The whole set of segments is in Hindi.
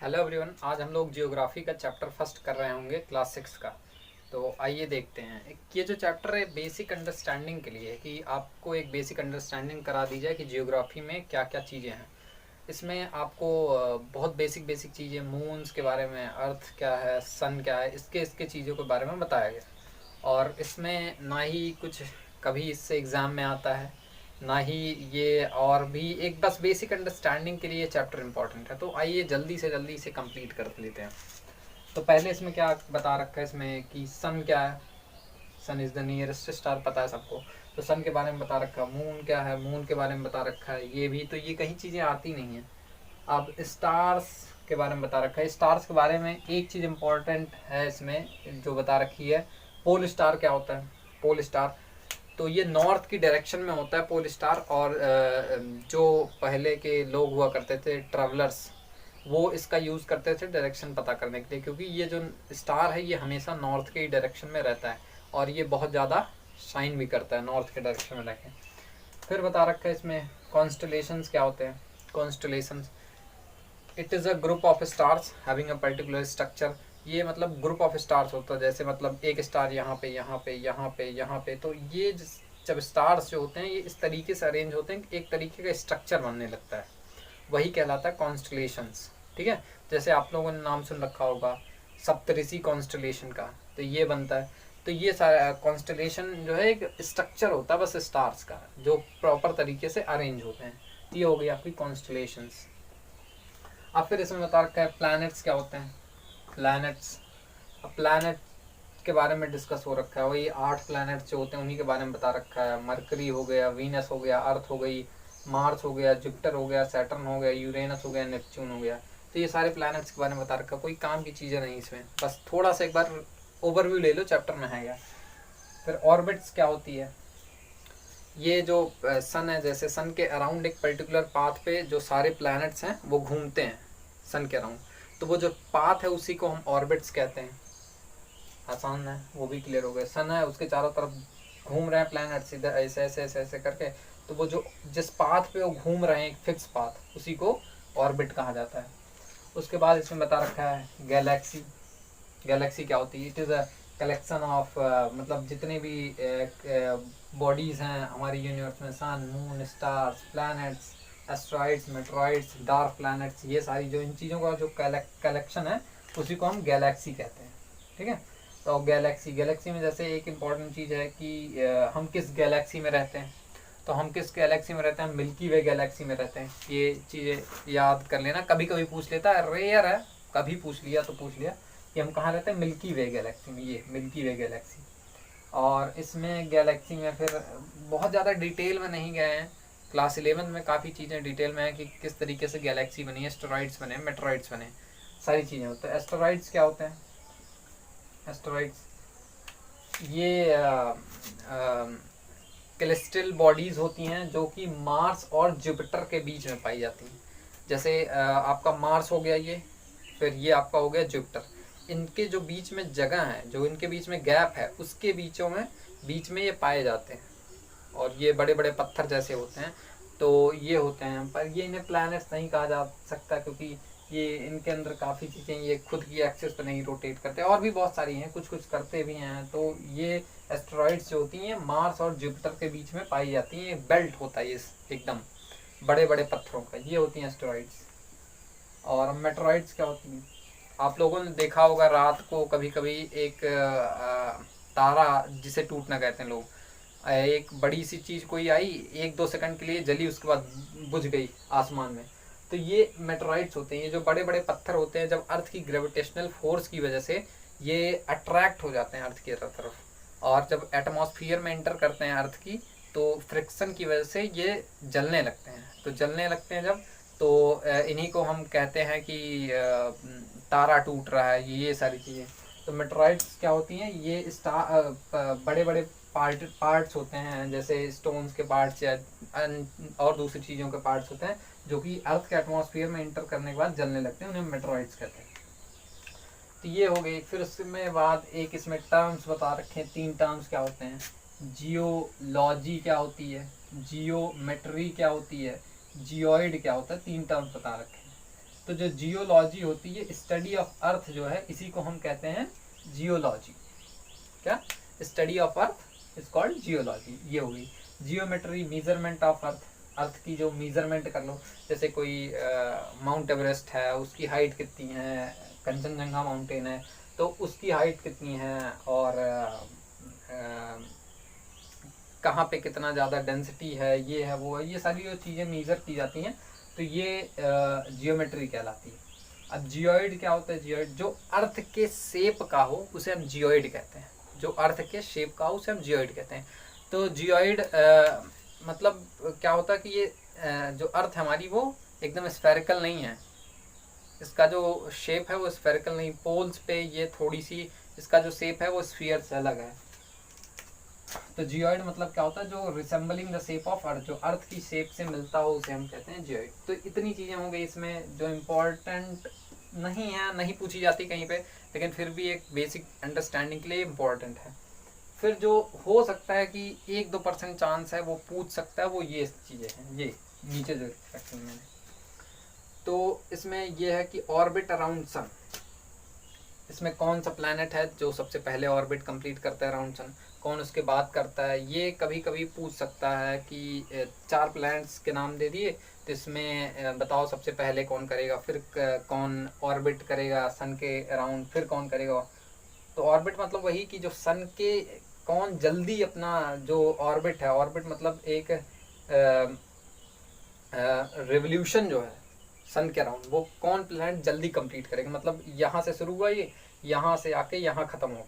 हेलो एवरीवन, आज हम लोग जियोग्राफी का चैप्टर फर्स्ट कर रहे होंगे क्लास 6 का। तो आइए देखते हैं। ये जो चैप्टर है बेसिक अंडरस्टैंडिंग के लिए है कि आपको एक बेसिक अंडरस्टैंडिंग करा दी जाए कि जियोग्राफी में क्या क्या चीज़ें हैं। इसमें आपको बहुत बेसिक बेसिक चीज़ें, मून्स के बारे में, अर्थ क्या है, सन क्या है, इसके इसके चीज़ों के बारे में बताया गया। और इसमें ना ही कुछ कभी इससे एग्ज़ाम में आता है, ना ही ये, और भी एक बस बेसिक अंडरस्टैंडिंग के लिए चैप्टर इंपॉर्टेंट है। तो आइए जल्दी से जल्दी इसे कंप्लीट कर लेते हैं। तो पहले इसमें क्या बता रखा है इसमें कि सन क्या है। सन इज़ द नियरेस्ट स्टार, पता है सबको। तो सन के बारे में बता रखा है। मून क्या है, मून के बारे में बता रखा है। ये भी तो ये कहीं चीज़ें आती नहीं हैं। अब स्टार्स के बारे में बता रखा है। स्टार्स के बारे में एक चीज़ इम्पोर्टेंट है इसमें जो बता रखी है, पोल स्टार क्या होता है। पोल स्टार तो ये नॉर्थ की डायरेक्शन में होता है पोल स्टार। और जो पहले के लोग हुआ करते थे ट्रैवलर्स, वो इसका यूज़ करते थे डायरेक्शन पता करने के लिए, क्योंकि ये जो स्टार है ये हमेशा नॉर्थ के ही डायरेक्शन में रहता है और ये बहुत ज़्यादा शाइन भी करता है नॉर्थ के डायरेक्शन में रहकर। फिर बता रखा है इसमें कॉन्स्टलेशंस क्या होते हैं। Constellations, it is a group of stars having a particular structure. ये मतलब ग्रुप ऑफ स्टार्स होता है, जैसे मतलब एक स्टार यहाँ पे यहाँ पे यहाँ पे यहाँ पे। तो ये जब स्टार्स जो होते हैं ये इस तरीके से अरेंज होते हैं कि एक तरीके का स्ट्रक्चर बनने लगता है, वही कहलाता है कॉन्स्टलेशंस। ठीक है, जैसे आप लोगों ने नाम सुन रखा होगा सप्तऋषि कॉन्स्टलेशन का, तो ये बनता है। तो ये सारा कॉन्स्टलेशन जो है एक स्ट्रक्चर होता है बस स्टार्स का, जो प्रॉपर तरीके से अरेंज होते हैं। ये हो गई आपकी कॉन्स्टलेशंस। अब फिर इसमें बता रखा है प्लैनेट्स क्या होते हैं। प्लैनेट्स, अब प्लैनेट के बारे में डिस्कस हो रखा है। वही 8 प्लैनेट्स जो होते हैं उन्हीं के बारे में बता रखा है। मरकरी हो गया, वीनस हो गया, अर्थ हो गई, मार्स हो गया, जुपिटर हो गया, सैटर्न हो गया, यूरेनस हो गया, नेपच्यून हो गया। तो ये सारे प्लैनेट्स के बारे में बता रखा है। कोई काम की चीज़ें नहीं इसमें, बस थोड़ा सा एक बार ओवरव्यू ले लो, चैप्टर में है क्या। फिर ऑर्बिट्स क्या होती है। ये जो सन है, जैसे सन के अराउंड एक पर्टिकुलर पाथ पे जो सारे प्लैनेट्स हैं वो घूमते हैं सन के अराउंड, तो वो जो पाथ है उसी को हम ऑर्बिट्स कहते हैं। आसान है, वो भी क्लियर हो गया। सन है, उसके चारों तरफ घूम रहे हैं प्लैनेट्स इधर ऐसे ऐसे ऐसे ऐसे करके, तो वो जो जिस पाथ पे वो घूम रहे हैं एक फिक्स पाथ, उसी को ऑर्बिट कहा जाता है। उसके बाद इसमें बता रखा है गैलेक्सी। गैलेक्सी क्या होती है। It is a collection of, मतलब जितने भी बॉडीज़ हैं हमारी यूनिवर्स में, sun, moon, stars, planets, asteroids, meteoroids, dark planets, ये सारी जो इन चीज़ों का जो कलेक्शन है उसी को हम गैलेक्सी कहते हैं। ठीक है, तो गैलेक्सी, गैलेक्सी में जैसे एक इम्पॉर्टेंट चीज़ है कि हम किस गैलेक्सी में रहते हैं। तो हम किस गैलेक्सी में रहते हैं, मिल्की वे गैलेक्सी में रहते हैं। ये चीज़ें याद कर लेना, कभी कभी पूछ लेता है, रेयर है, कभी पूछ लिया तो पूछ लिया कि हम कहाँ रहते हैं, मिल्की वे गैलेक्सी में। ये मिल्की वे गैलेक्सी। और इसमें गैलेक्सी में फिर बहुत ज़्यादा डिटेल में नहीं गए हैं। क्लास 11 में काफ़ी चीज़ें डिटेल में है कि किस तरीके से गैलेक्सी बनी, एस्टेरॉइड्स बने, मेट्रॉइड्स बने, सारी चीज़ें होती हैं। एस्टेरॉइड्स क्या होते हैं। एस्टेरॉइड्स ये कैलेस्ट्रल बॉडीज़ होती हैं जो कि मार्स और जुपिटर के बीच में पाई जाती हैं। जैसे आपका मार्स हो गया ये, फिर ये आपका हो गया जुपिटर। इनके जो बीच में जगह है, जो इनके बीच में गैप है, उसके बीच में ये पाए जाते हैं। और ये बड़े बड़े पत्थर जैसे होते हैं, तो ये होते हैं। पर ये इन्हें प्लैनेट्स नहीं कहा जा सकता, क्योंकि ये इनके अंदर काफ़ी चीज़ें ये खुद की एक्सिस पर नहीं रोटेट करते। और भी बहुत सारी हैं, कुछ कुछ करते भी हैं। तो ये एस्टेरॉइड्स जो होती हैं मार्स और जुपिटर के बीच में पाई जाती हैं। एक बेल्ट होता है ये एकदम बड़े बड़े पत्थरों का, ये होती हैं एस्टेरॉइड्स। और मेट्रॉइड्स क्या होती हैं। आप लोगों ने देखा होगा रात को कभी कभी एक तारा, जिसे टूटना कहते हैं लोग, एक बड़ी सी चीज़ कोई आई, 1-2 सेकंड के लिए जली, उसके बाद बुझ गई आसमान में। तो ये मेटेराइट्स होते हैं। ये जो बड़े बड़े पत्थर होते हैं, जब अर्थ की ग्रेविटेशनल फोर्स की वजह से ये अट्रैक्ट हो जाते हैं अर्थ की तरफ, और जब एटमॉस्फेयर में एंटर करते हैं अर्थ की, तो फ्रिक्शन की वजह से ये जलने लगते हैं। तो जलने लगते हैं जब, तो इन्हीं को हम कहते हैं कि तारा टूट रहा है, ये सारी चीज़ें। तो मेटेराइट्स क्या होती हैं, ये बड़े बड़े पार्ट्स होते हैं, जैसे स्टोन्स के पार्ट्स या और दूसरी चीज़ों के पार्ट्स होते हैं, जो कि अर्थ के एटमॉस्फेयर में इंटर करने के बाद जलने लगते हैं, उन्हें मेटेराइट्स कहते हैं। तो ये हो गई। फिर उसमें बाद एक इसमें टर्म्स बता रखे हैं, 3 टर्म्स क्या होते हैं। जियोलॉजी क्या होती है, जियोमेट्री क्या होती है, जियोइड क्या होता है। 3 टर्म्स बता रखे हैं। तो जो जियोलॉजी होती है, स्टडी ऑफ अर्थ जो है, इसी को हम कहते हैं जियोलॉजी। क्या? Study of earth is called geology. ये हो गई। जियोमेट्री, मेजरमेंट ऑफ अर्थ, अर्थ की जो मेजरमेंट कर लो, जैसे कोई माउंट एवरेस्ट है, उसकी हाइट कितनी है, कंचनजंगा माउंटेन है तो उसकी हाइट कितनी है, और कहाँ पे कितना ज़्यादा डेंसिटी है, ये है वो है, ये सारी जो चीज़ें मेजर की जाती हैं, तो ये जियोमेट्री कहलाती है। अब जियोइड क्या होता है? जियोइड जो अर्थ के शेप का हो उसे हम जियोइड कहते हैं। जो अर्थ के शेप का हो उसे हम जियोइड कहते हैं। तो जियोइड मतलब क्या होता है कि ये जो अर्थ हमारी वो एकदम स्फेरिकल नहीं है, इसका जो शेप है वो स्फेरिकल नहीं, पोल्स पे ये थोड़ी सी इसका जो शेप है वो स्फीयर से अलग है। तो जियोइड मतलब क्या होता है? जो resembling the shape of earth, जो अर्थ की शेप से मिलता हो उसे हम कहते हैं जियोइड। तो इतनी चीज़ें हो गई इसमें जो इम्पोर्टेंट नहीं है, नहीं पूछी जाती कहीं पे, लेकिन फिर भी एक बेसिक अंडरस्टैंडिंग के लिए इम्पोर्टेंट है। फिर जो हो सकता है कि 1-2% चांस है वो पूछ सकता है, वो ये चीज़ें हैं, ये नीचे जो रखी मैंने। तो इसमें यह है कि ऑर्बिट अराउंड सन, इसमें कौन सा प्लैनेट है जो सबसे पहले ऑर्बिट कंप्लीट करता है अराउंड सन, कौन उसके बाद करता है। ये कभी कभी पूछ सकता है कि 4 प्लैनेट्स के नाम दे दिए, तो इसमें बताओ सबसे पहले कौन करेगा, फिर कौन ऑर्बिट करेगा सन के अराउंड, फिर कौन करेगा। तो ऑर्बिट मतलब वही कि जो सन के कौन जल्दी अपना जो ऑर्बिट है, ऑर्बिट मतलब एक रिवोल्यूशन जो है सन के अराउंड, वो कौन प्लैनेट जल्दी कंप्लीट करेगा। मतलब यहाँ से शुरू हुआ ये, यहाँ से आके यहाँ खत्म होगा,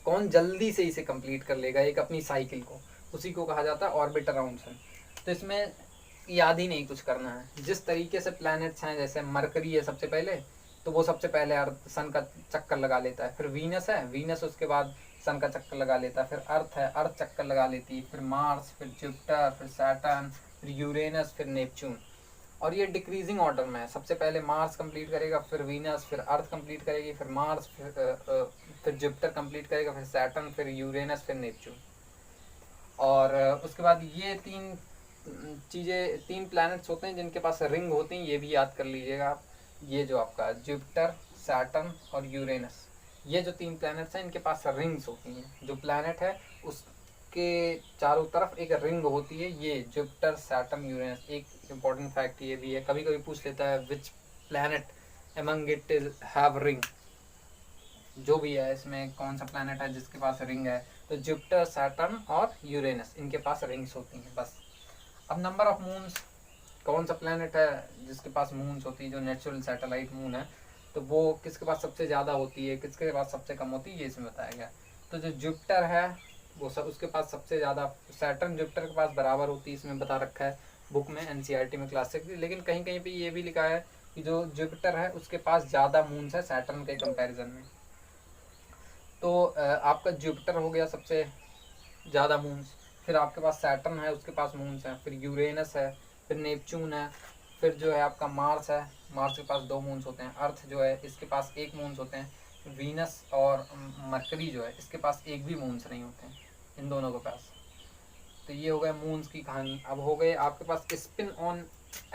कौन जल्दी से इसे कंप्लीट कर लेगा एक अपनी साइकिल को, उसी को कहा जाता है ऑर्बिट अराउंड सन। तो इसमें याद ही नहीं कुछ करना है, जिस तरीके से प्लैनेट्स हैं, जैसे मरकरी है सबसे पहले, तो वो सबसे पहले अर्थ सन का चक्कर लगा लेता है, फिर वीनस है, वीनस उसके बाद सन का चक्कर लगा लेता है, फिर अर्थ है, अर्थ चक्कर लगा लेती है, फिर मार्स, फिर जुपिटर, फिर सैटर्न, फिर यूरेनस, फिर नेपच्यून। और ये डिक्रीजिंग ऑर्डर में है, सबसे पहले मार्स कंप्लीट करेगा, फिर वीनस, फिर अर्थ कंप्लीट करेगी, फिर मार्स, फिर जुपिटर कंप्लीट करेगा, फिर सैटर्न, फिर यूरेनस, फिर नेपच्यून। और उसके बाद ये 3 प्लैनेट्स होते हैं जिनके पास रिंग होती हैं, ये भी याद कर लीजिएगा आप। ये जो आपका जुपिटर, सैटर्न और यूरेनस, ये जो 3 प्लैनेट्स हैं इनके पास रिंग्स होती हैं। जो प्लैनेट है उसके चारों तरफ एक रिंग होती है, ये जुपिटर, सैटर्न, यूरेनस। एक इम्पॉर्टेंट फैक्ट ये भी है, कभी कभी पूछ लेता है which planet among it is have ring, जो भी है इसमें कौन सा प्लैनेट है जिसके पास रिंग है, तो जुपिटर, सैटर्न और यूरेनस, इनके पास रिंग्स होती हैं बस। अब नंबर ऑफ मून्स, कौन सा प्लैनेट है जिसके पास मून्स होती है, जो नेचुरल सैटेलाइट मून है, तो वो किसके पास सबसे ज़्यादा होती है, किसके पास सबसे कम होती है, ये इसमें बताया गया। तो जो जुपिटर है वो सब उसके पास सबसे ज़्यादा, सैटर्न जुपिटर के पास बराबर होती है, इसमें बता रखा है बुक में, एनसीईआरटी में क्लास 6। लेकिन कहीं कहीं पे ये भी लिखा है कि जो जुपिटर है उसके पास ज़्यादा मून्स है सैटर्न के कंपैरिजन में। तो आपका जुपिटर हो गया सबसे ज़्यादा मून्स, फिर आपके पास सैटर्न है उसके पास मून्स हैं, फिर यूरेनस है, फिर नेपच्यून है, फिर जो है आपका मार्स है, मार्स के पास 2 मून्स होते हैं, अर्थ जो है इसके पास 1 मून्स होते हैं, वीनस और मरकरी जो है इसके पास 1 भी मून्स नहीं होते हैं, इन दोनों के पास। तो ये हो गया मून्स की कहानी। अब हो गए आपके पास स्पिन ऑन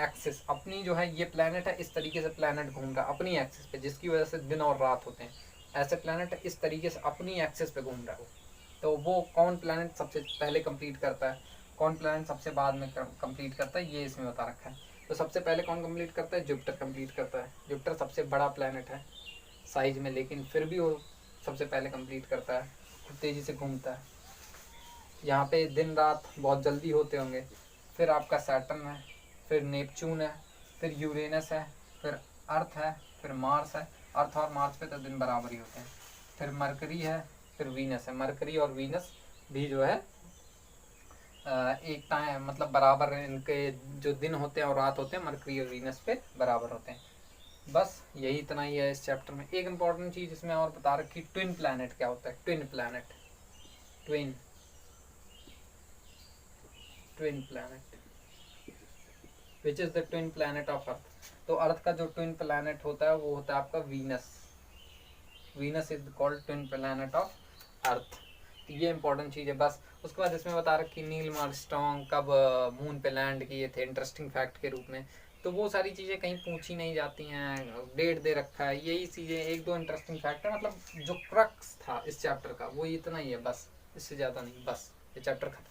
एक्सिस, अपनी जो है ये प्लैनेट है इस तरीके से प्लैनेट घूम रहा है अपनी एक्सिस पे, जिसकी वजह से दिन और रात होते हैं, ऐसे प्लैनेट इस तरीके से अपनी एक्सिस पे घूम रहा है। तो वो कौन प्लैनेट सबसे पहले कंप्लीट करता है, कौन प्लैनेट सबसे बाद में कंप्लीट करता है, ये इसमें बता रखा है। तो सबसे पहले कौन कंप्लीट करता है? जुपिटर कंप्लीट करता है। जुपिटर सबसे बड़ा प्लैनेट है साइज में, लेकिन फिर भी वो सबसे पहले कंप्लीट करता है, खूब तेज़ी से घूमता है, यहाँ पे दिन रात बहुत जल्दी होते होंगे। फिर आपका सैटर्न है, फिर नेपच्यून है, फिर यूरेनस है, फिर अर्थ है, फिर मार्स है। अर्थ और मार्स पे तो दिन बराबर ही होते हैं। फिर मरकरी है, फिर वीनस है। मरकरी और वीनस भी जो है एक टाइम मतलब बराबर, इनके जो दिन होते हैं और रात होते हैं मरकरी और वीनस पे बराबर होते हैं। बस यही इतना ही है इस चैप्टर में। एक इम्पॉर्टेंट चीज़ इसमें और बता रखी, ट्विन प्लैनेट क्या होता है। Twin planet, twin planet which is the twin planet of earth. तो अर्थ का जो ट्विन प्लैनेट होता है वो होता है आपका Venus. Venus is called twin planet of earth. ये इंपॉर्टेंट चीज़ है बस। उसके बाद इसमें बता रखी नील आर्मस्ट्रांग कब मून पे लैंड किए थे, इंटरेस्टिंग फैक्ट के रूप में। तो वो सारी चीज़ें कहीं पूछी नहीं जाती हैं, डेट दे रखा है, यही चीज़ें एक दो इंटरेस्टिंग फैक्ट है। मतलब जो क्रक्स था इस चैप्टर का वो इतना ही है बस, इससे ज़्यादा नहीं, बस ये चैप्टर खत्म।